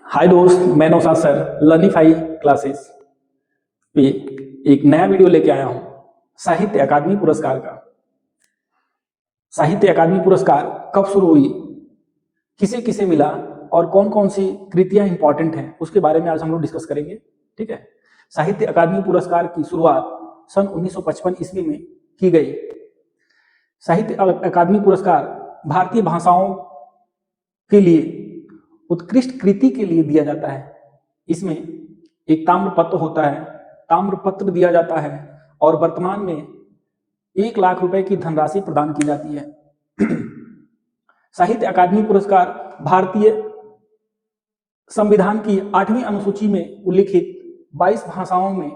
हाय दोस्त, मैं Naushad sir लर्निफाई classes पे एक नया वीडियो लेके आया हूँ साहित्य अकादमी पुरस्कार का। साहित्य अकादमी पुरस्कार कब शुरू हुई, किसे किसे मिला और कौन कौन सी कृतियां इंपॉर्टेंट हैं, उसके बारे में आज हम लोग डिस्कस करेंगे। ठीक है। साहित्य अकादमी पुरस्कार की शुरुआत सन 1955 ईस्वी में की गई। साहित्य अकादमी पुरस्कार भारतीय भाषाओं के लिए उत्कृष्ट कृति के लिए दिया जाता है। इसमें एक ताम्रपत्र होता है, ताम्रपत्र दिया जाता है और वर्तमान में 1 लाख रुपए की धनराशि प्रदान की जाती है। साहित्य अकादमी पुरस्कार भारतीय संविधान की 8वीं अनुसूची में उल्लिखित 22 भाषाओं में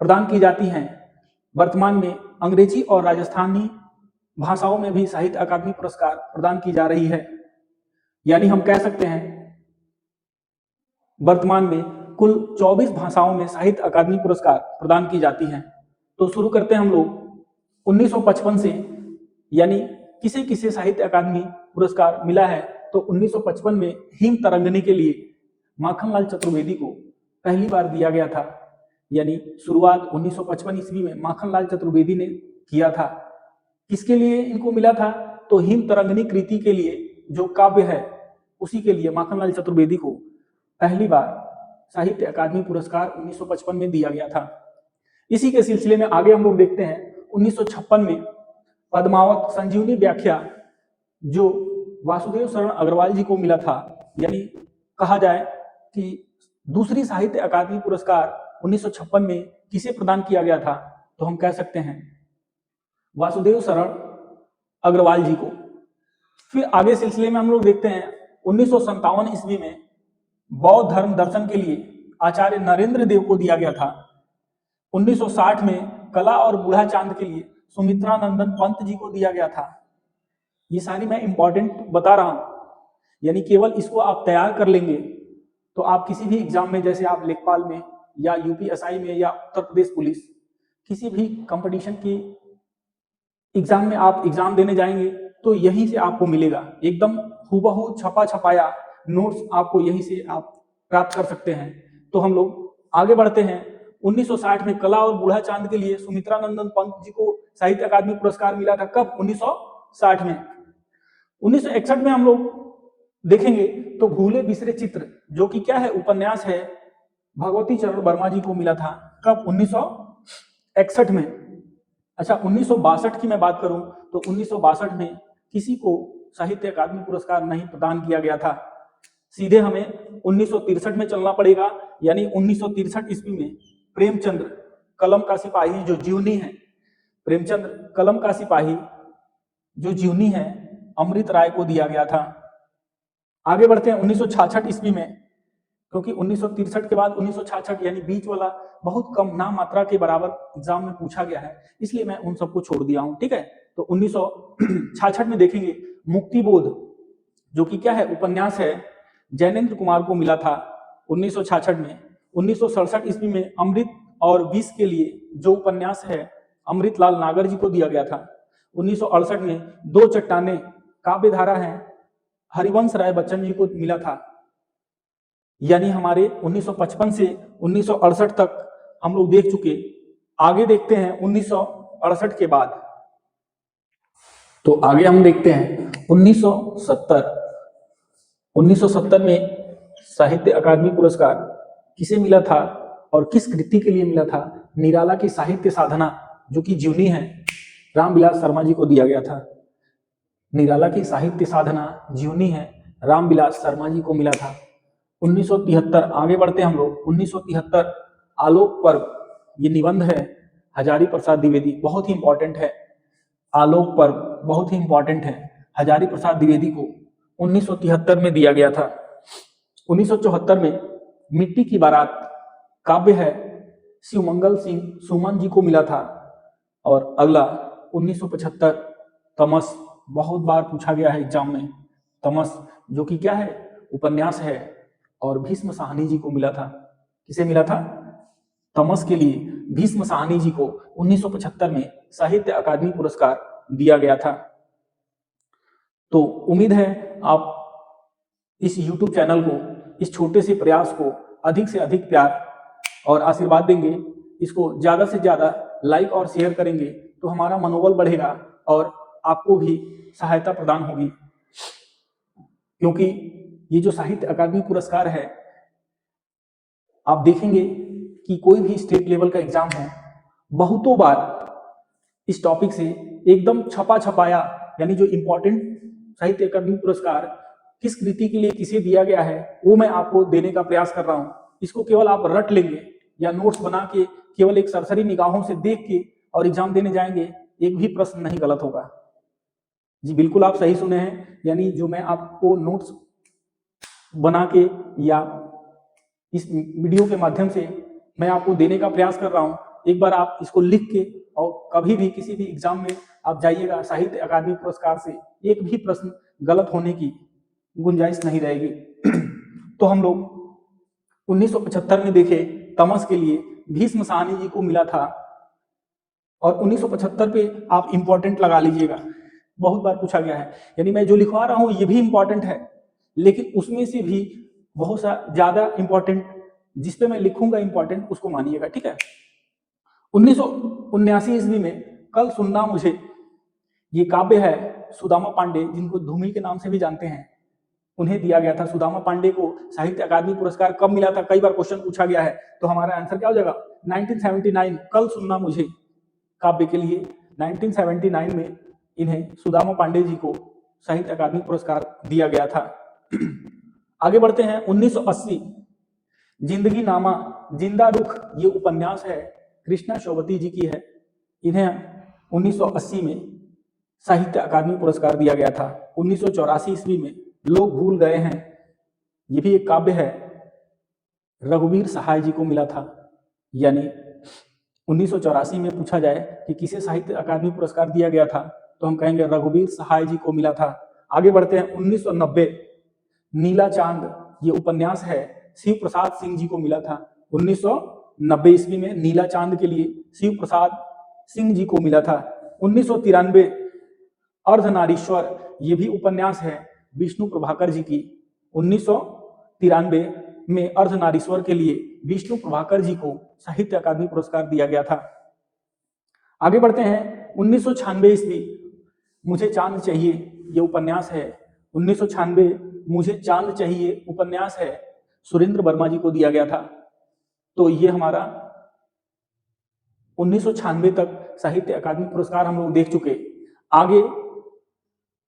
प्रदान की जाती हैं। वर्तमान में अंग्रेजी और राजस्थानी भाषाओं में भी साहित्य अकादमी पुरस्कार प्रदान की जा रही है। यानी हम कह सकते हैं वर्तमान में कुल 24 भाषाओं में साहित्य अकादमी पुरस्कार प्रदान की जाती हैं। तो शुरू करते हैं हम लोग 1955 से, यानी किसे किसे साहित्य अकादमी पुरस्कार मिला है। तो 1955 में हिम तरंगिणी के लिए माखनलाल चतुर्वेदी को पहली बार दिया गया था। यानी शुरुआत 1955 ईस्वी में माखनलाल चतुर्वेदी ने किया था। किसके लिए इनको मिला था? तो हिम तरंगिणी कृति के लिए, जो काव्य है उसी के लिए माखनलाल चतुर्वेदी को पहली बार साहित्य अकादमी पुरस्कार 1955 में दिया गया था। इसी के सिलसिले में आगे हम लोग देखते हैं 1956 में पद्मावत संजीवनी व्याख्या जो वासुदेव शरण अग्रवाल जी को मिला था। यानी कहा जाए कि दूसरी साहित्य अकादमी पुरस्कार 1956 में किसे प्रदान किया गया था, तो हम कह सकते हैं वासुदेव शरण अग्रवाल जी को। फिर आगे सिलसिले में हम लोग देखते हैं 1957 ईस्वी में बौद्ध धर्म दर्शन के लिए आचार्य नरेंद्र देव को दिया गया था। 1960 में कला और बूढ़ा चांद के लिए सुमित्रा नंदन पंत जी को दिया गया था। ये सारी मैं इंपॉर्टेंट बता रहा हूं, यानी केवल इसको आप तैयार कर लेंगे तो आप किसी भी एग्जाम में, जैसे आप लेखपाल में या यूपीएसआई में या उत्तर प्रदेश पुलिस, किसी भी कंपटीशन की एग्जाम में आप एग्जाम देने जाएंगे तो यहीं से आपको मिलेगा। एकदम हूबहू छपा छपाया नोट्स आपको यहीं से आप प्राप्त कर सकते हैं। तो हम लोग आगे बढ़ते हैं। 1960 में कला और बूढ़ा चांद के लिए सुमित्रा नंदन पंत जी को साहित्य अकादमी पुरस्कार मिला था। कब? 1960 में। 1961 में हम लोग देखेंगे तो भूले बिसरे चित्र, जो कि क्या है, उपन्यास है, भगवती चरण वर्मा जी को मिला था। कब? 1961 में। अच्छा, 1962 की मैं बात करूं तो 1962 में किसी को साहित्य अकादमी पुरस्कार नहीं प्रदान किया गया था। सीधे हमें 1963 में चलना पड़ेगा। यानी 1963 ईस्वी में प्रेमचंद्र कलम का सिपाही जो जीवनी है, प्रेमचंद्र कलम का सिपाही जो जीवनी है, अमृत राय को दिया गया था। आगे बढ़ते हैं 1966 ईस्वी में, क्योंकि 1963 के बाद 1966 यानी बीच वाला बहुत कम नाम मात्रा के बराबर एग्जाम में पूछा गया है, इसलिए मैं उन सबको छोड़ दिया हूं। ठीक है। तो 1966 में देखेंगे मुक्तिबोध, जो कि क्या है, उपन्यास है, जैनेन्द्र कुमार को मिला था 1966 में। 1967 ईस्वी में अमृत और विष के लिए जो उपन्यास है, अमृतलाल नागर जी को दिया गया था। 1968 में दो चट्टाने काव्य धारा है, हरिवंश राय बच्चन जी को मिला था। यानी हमारे 1955 से 1968 तक हम लोग देख चुके। आगे देखते हैं 1968 के बाद, तो आगे हम देखते हैं 1970। 1970 में साहित्य अकादमी पुरस्कार किसे मिला था और किस कृति के लिए मिला था? निराला की साहित्य साधना, जो कि जीवनी है, रामविलास शर्मा जी को दिया गया था। निराला की साहित्य साधना जीवनी है, रामविलास शर्मा जी को मिला था। 1973 आगे बढ़ते हैं हम लोग। 1973 आलोक पर्व, ये निबंध है, हजारी प्रसाद द्विवेदी, बहुत ही इंपॉर्टेंट है। आलोक पर्व बहुत ही इंपॉर्टेंट है, हजारी प्रसाद द्विवेदी को 1973 में दिया गया था। 1974 में मिट्टी की बारात काव्य है, शिवमंगल सिंह सुमन जी को मिला था। और अगला 1975 तमस, बहुत बार पूछा गया है एग्जाम में, तमस जो कि क्या है, उपन्यास है, और भीष्म साहनी जी को मिला था। किसे मिला था? तमस के लिए भीष्म साहनी जी को 1975 में साहित्य अकादमी पुरस्कार दिया गया था। तो उम्मीद है आप इस YouTube चैनल को इस छोटे से प्रयास को अधिक से अधिक प्यार और आशीर्वाद देंगे, इसको ज़्यादा से ज़्यादा लाइक और शेयर करेंगे तो हमारा मनोबल बढ़ेगा और आपको भी सहायता प्रदान होगी। क्योंकि ये जो साहित्य अकादमी पुरस्कार है, आप देखेंगे कि कोई भी स्टेट लेवल का एग्जाम हो, बहुतों बार इस टॉपिक से एकदम छपा छपाया, यानी जो इम्पोर्टेंट साहित्य अकादमी पुरस्कार किस कृति के लिए किसे दिया गया है वो मैं आपको देने का प्रयास कर रहा हूँ। इसको केवल आप रट लेंगे या नोट्स बना के केवल एक सरसरी निगाहों से देख के और एग्जाम देने जाएंगे, एक भी प्रश्न नहीं गलत होगा। जी बिल्कुल आप सही सुने हैं, यानी जो मैं आपको नोट्स बना के या इस वीडियो के माध्यम से मैं आपको देने का प्रयास कर रहा हूँ, एक बार आप इसको लिख के और कभी भी किसी भी एग्जाम में आप जाइएगा, साहित्य अकादमी पुरस्कार से एक भी प्रश्न गलत होने की गुंजाइश नहीं रहेगी। तो हम लोग 1975 में देखे तमस के लिए भीष्म साहनी जी को मिला था, और 1975 पे आप इंपॉर्टेंट लगा लीजिएगा, बहुत बार पूछा गया है। यानी मैं जो लिखवा रहा हूँ ये भी इंपॉर्टेंट है, लेकिन उसमें से भी बहुत सा ज्यादा इंपॉर्टेंट जिसपे मैं लिखूंगा इंपॉर्टेंट उसको मानिएगा, ठीक है। 1979 ईस्वी में कल सुनना मुझे, ये काव्य है सुदामा पांडे, जिनको धूमिल के नाम से भी जानते हैं, उन्हें दिया गया था। सुदामा पांडे को साहित्य अकादमी पुरस्कार कब मिला था, कई बार क्वेश्चन पूछा गया है, तो हमारा आंसर क्या हो जाएगा 1979। कल सुनना मुझे काव्य के लिए 1979 में इन्हें सुदामा पांडे जी को साहित्य अकादमी पुरस्कार दिया गया था। आगे बढ़ते हैं 1980, जिंदगी नामा जिंदा रुख, ये उपन्यास है कृष्णा शोभती जी की है, इन्हें 1980 में साहित्य अकादमी पुरस्कार दिया गया था। 1984 ईस्वी में लोग भूल गए हैं, ये भी एक काव्य है, रघुवीर सहाय जी को मिला था। यानी 1984 में पूछा जाए कि किसे साहित्य अकादमी पुरस्कार दिया गया था, तो हम कहेंगे रघुवीर सहाय जी को मिला था। आगे बढ़ते हैं 1990, नीला चांद, ये उपन्यास है शिव प्रसाद सिंह जी को मिला था। 1990 ईस्वी में नीला चांद के लिए शिव प्रसाद सिंह जी को मिला था। 1993 अर्धनारीश्वर, ये भी उपन्यास है विष्णु प्रभाकर जी की। 1993 में अर्धनारीश्वर के लिए विष्णु प्रभाकर जी को साहित्य अकादमी पुरस्कार दिया गया था। आगे बढ़ते हैं 1996 ईस्वी, मुझे चांद चाहिए, ये उपन्यास है। 1996 मुझे चांद चाहिए उपन्यास है, सुरेंद्र वर्मा जी को दिया गया था। तो ये हमारा 1996 तक साहित्य अकादमी पुरस्कार हम लोग देख चुके। आगे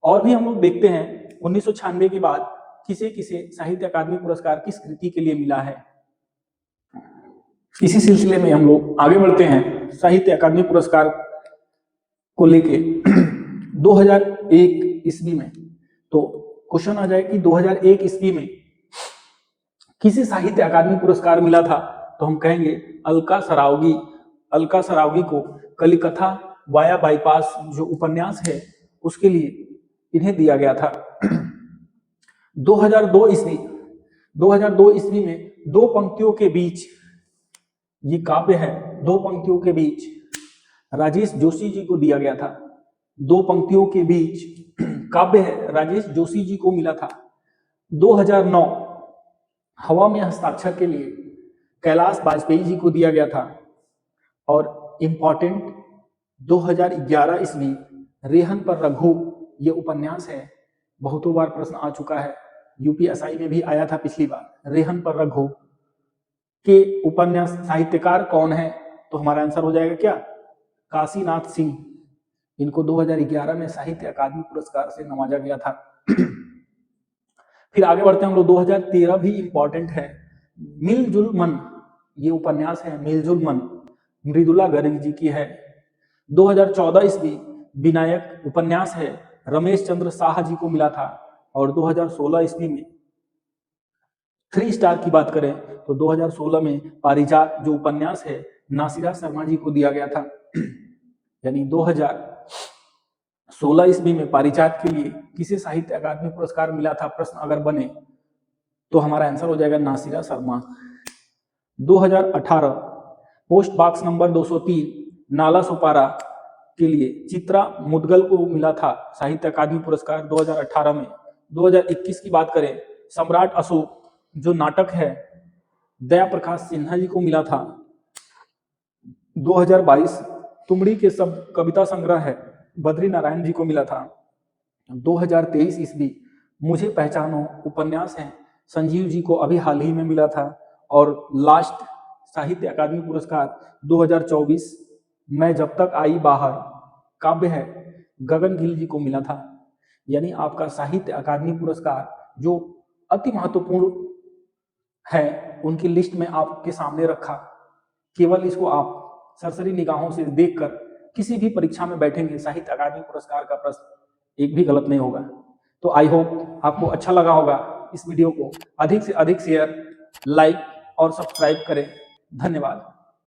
और भी हम लोग देखते हैं 1996 के बाद किसे किसे साहित्य अकादमी पुरस्कार किस कृति के लिए मिला है। इसी सिलसिले में हम लोग आगे बढ़ते हैं साहित्य अकादमी पुरस्कार को लेके 2001 ईस्वी में। तो क्वेश्चन आ जाए कि 2001 ईस्वी में किसे साहित्य अकादमी पुरस्कार मिला था, तो हम कहेंगे अलका सरावगी। अलका सरावगी को कलिकथा वाया बाईपास जो उपन्यास है उसके लिए इन्हें दिया गया था। 2002 ईस्वी में दो पंक्तियों के बीच, ये काव्य है दो पंक्तियों के बीच, राजेश जोशी जी को दिया गया था। दो पंक्तियों के बीच काव्य है, राजेश जोशी जी को मिला था। 2009 हवा में हस्ताक्षर के लिए कैलाश वाजपेयी जी को दिया गया था। और इंपॉर्टेंट 2011 ईस्वी रेहन पर रघु, ये उपन्यास है, बहुतों बार प्रश्न आ चुका है, यूपीएसआई में भी आया था पिछली बार। रेहन पर रघु के उपन्यास साहित्यकार कौन है, तो हमारा आंसर हो जाएगा क्या, काशीनाथ सिंह। इनको 2011 में साहित्य अकादमी पुरस्कार से नवाजा गया था। फिर आगे बढ़ते हैं हम लोग, 2013 भी इंपॉर्टेंट है, मिलजुल मन, ये उपन्यास है मिलजुल मन, मृदुला गर्ग जी की है। 2014 ईस्वी विनायक उपन्यास है, रमेश चंद्र शाह जी को मिला था। और 2016 ईस्वी में 3 स्टार की बात करें तो 2016 में पारिजात जो उपन्यास है नासिरा शर्मा जी को दिया गया था। यानी 2016 ईस्वी में पारिजात के लिए किसे साहित्य अकादमी पुरस्कार मिला था, प्रश्न अगर बने तो हमारा आंसर हो जाएगा Nasira Sharma. 2018 post box number 203 Nala Sopara के लिए चित्रा मुदगल को मिला था साहित्य अकादमी पुरस्कार 2018 में। 2021 की बात करें सम्राट अशोक जो नाटक है दया प्रकाश सिन्हा जी को मिला था। 2022 तुमड़ी के सब कविता संग्रह है बद्री नारायण जी को मिला था। 2023 ईस्वी मुझे पहचानो उपन्यास है संजीव जी को अभी हाल ही में मिला था। और लास्ट साहित्य अकादमी पुरस्कार 2024 मैं जब तक आई बाहर काव्य है गगन गिल जी को मिला था। यानी आपका साहित्य अकादमी पुरस्कार जो अति महत्वपूर्ण है उनकी लिस्ट में आपके सामने रखा। केवल इसको आप सरसरी निगाहों से देखकर किसी भी परीक्षा में बैठेंगे साहित्य अकादमी पुरस्कार का प्रश्न एक भी गलत नहीं होगा। तो आई होप आपको अच्छा लगा होगा। इस वीडियो को अधिक से अधिक शेयर, लाइक और सब्सक्राइब करें। धन्यवाद।